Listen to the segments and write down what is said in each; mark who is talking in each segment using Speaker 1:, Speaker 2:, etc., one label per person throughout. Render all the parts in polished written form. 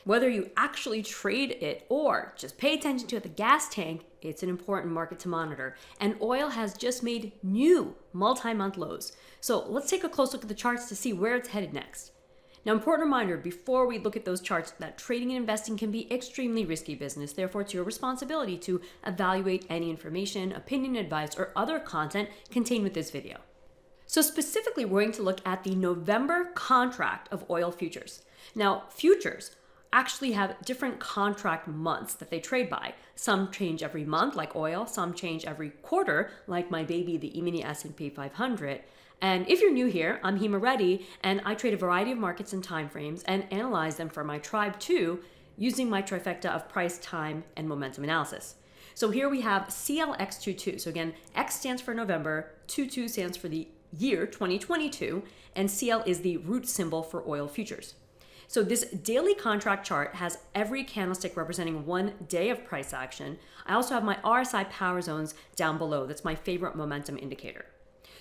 Speaker 1: Whether you actually trade it or just pay attention to the gas tank, it's an important market to monitor. And oil has just made new multi-month lows. So let's take a close look at the charts to see where it's headed next. Now, important reminder before we look at those charts that trading and investing can be extremely risky business. Therefore, it's your responsibility to evaluate any information, opinion, advice, or other content contained with this video. So specifically, we're going to look at the November contract of oil futures. Now, futures actually have different contract months that they trade by. Some change every month, like oil. Some change every quarter, like my baby, the E-mini S&P 500. And if you're new here, I'm Hema Reddy, and I trade a variety of markets and timeframes and analyze them for my tribe too, using my trifecta of price, time, and momentum analysis. So here we have CLX22. So again, X stands for November, 22 stands for the year 2022, and CL is the root symbol for oil futures. So this daily contract chart has every candlestick representing 1 day of price action. I also have my RSI power zones down below. That's my favorite momentum indicator.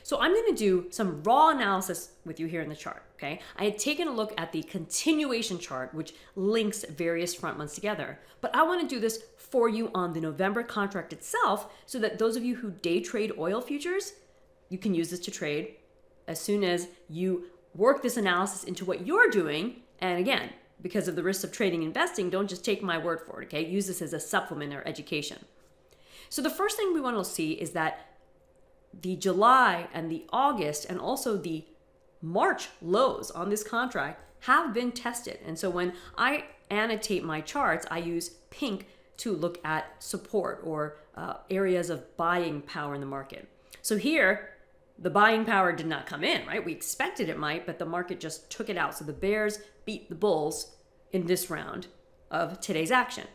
Speaker 1: So I'm going to do some raw analysis with you here in the chart, okay? I had taken a look at the continuation chart, which links various front months together, but I want to do this for you on the November contract itself so that those of you who day trade oil futures, you can use this to trade as soon as you work this analysis into what you're doing. And again, because of the risks of trading and investing, don't just take my word for it, okay? Use this as a supplement or education. So the first thing we want to see is that the July and the August and also the March lows on this contract have been tested. And so when I annotate my charts, I use pink to look at support or areas of buying power in the market. So here, the buying power did not come in, right? We expected it might, but the market just took it out. So the bears beat the bulls in this round of today's action.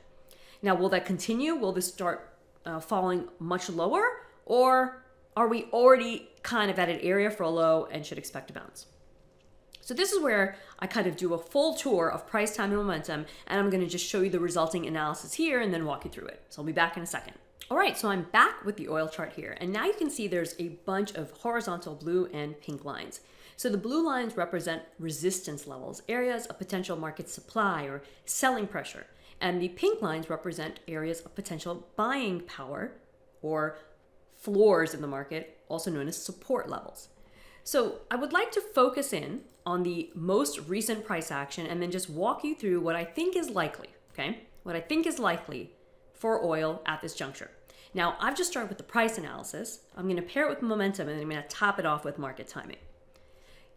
Speaker 1: Now, will that continue? Will this start falling much lower? Or are we already kind of at an area for a low and should expect a bounce? So this is where I kind of do a full tour of price, time, and momentum, and I'm going to just show you the resulting analysis here and then walk you through it. So I'll be back in a second. All right, so I'm back with the oil chart here, and now you can see there's a bunch of horizontal blue and pink lines. So the blue lines represent resistance levels, areas of potential market supply or selling pressure, and the pink lines represent areas of potential buying power or floors in the market, also known as support levels. So I would like to focus in on the most recent price action and then just walk you through what I think is likely, okay? What I think is likely for oil at this juncture. Now, I've just started with the price analysis. I'm going to pair it with momentum and then I'm going to top it off with market timing.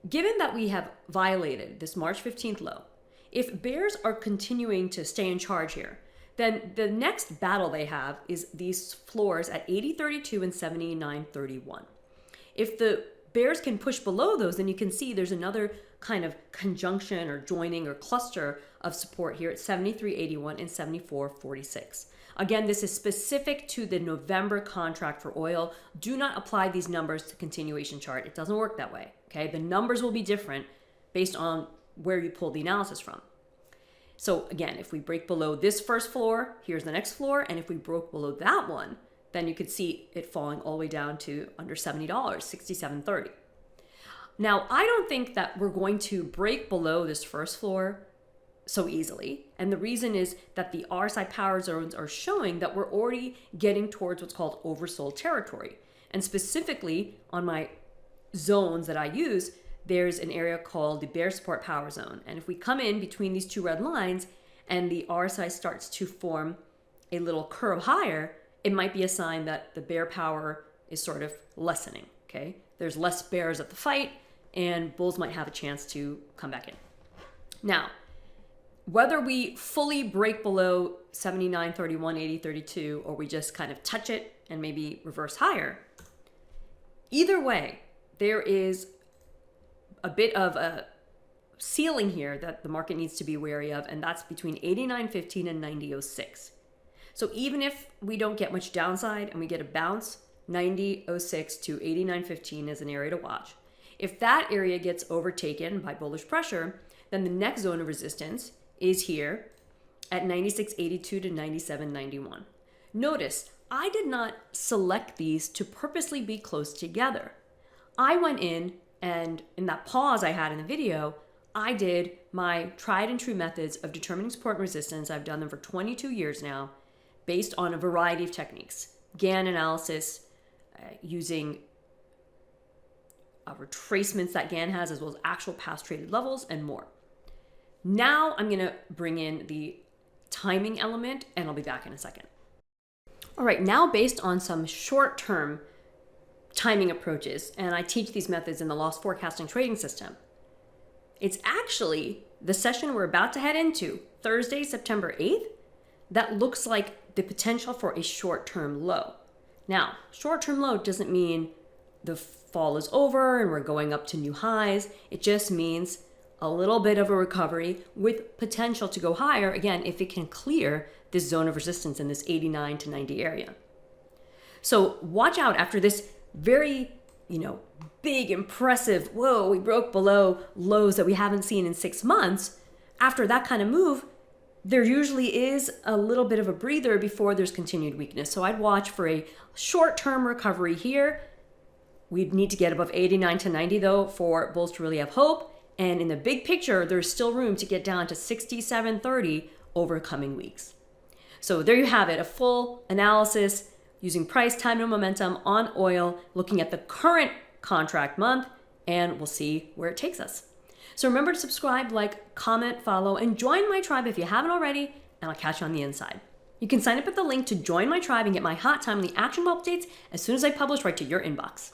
Speaker 1: Given that we have violated this March 15th low, if bears are continuing to stay in charge here, then the next battle they have is these floors at 80.32 and 79.31. If the bears can push below those, then you can see there's another kind of conjunction or joining or cluster of support here at 73.81 and 74.46. Again, this is specific to the November contract for oil. Do not apply these numbers to continuation chart. It doesn't work that way, okay? The numbers will be different based on where you pull the analysis from. So again, if we break below this first floor, here's the next floor. And if we broke below that one, then you could see it falling all the way down to under $70, $67.30. Now, I don't think that we're going to break below this first floor so easily. And the reason is that the RSI power zones are showing that we're already getting towards what's called oversold territory. And specifically on my zones that I use, there's an area called the bear support power zone. And if we come in between these two red lines and the RSI starts to form a little curve higher, it might be a sign that the bear power is sort of lessening, okay? There's less bears at the fight and bulls might have a chance to come back in. Now, whether we fully break below 79.31, 80.32, or we just kind of touch it and maybe reverse higher, either way, there is a bit of a ceiling here that the market needs to be wary of, and that's between 89.15 and 90.06. So even if we don't get much downside and we get a bounce, 90.06 to 89.15 is an area to watch. If that area gets overtaken by bullish pressure, then the next zone of resistance is here at 96.82 to 97.91. Notice, I did not select these to purposely be close together. I went in and in that pause I had in the video, I did my tried and true methods of determining support and resistance. I've done them for 22 years now, based on a variety of techniques. Gann analysis, using retracements that Gann has, as well as actual past traded levels and more. Now I'm going to bring in the timing element, and I'll be back in a second. All right, now based on some short-term timing approaches, and I teach these methods in the loss forecasting trading system, it's actually the session we're about to head into, Thursday, September 8th, that looks like the potential for a short-term low. Now, short-term low doesn't mean the fall is over and we're going up to new highs. It just means a little bit of a recovery with potential to go higher, again, if it can clear this zone of resistance in this 89 to 90 area. So watch out after this very, big, impressive, whoa, we broke below lows that we haven't seen in 6 months. After that kind of move, there usually is a little bit of a breather before there's continued weakness. So I'd watch for a short-term recovery here. We'd need to get above 89 to 90 though for bulls to really have hope. And in the big picture, there's still room to get down to 67.30 over coming weeks. So there you have it, a full analysis using price, time, and momentum on oil, looking at the current contract month, and we'll see where it takes us. So remember to subscribe, like, comment, follow, and join my tribe if you haven't already, and I'll catch you on the inside. You can sign up at the link to join my tribe and get my hot, timely, actionable updates as soon as I publish right to your inbox.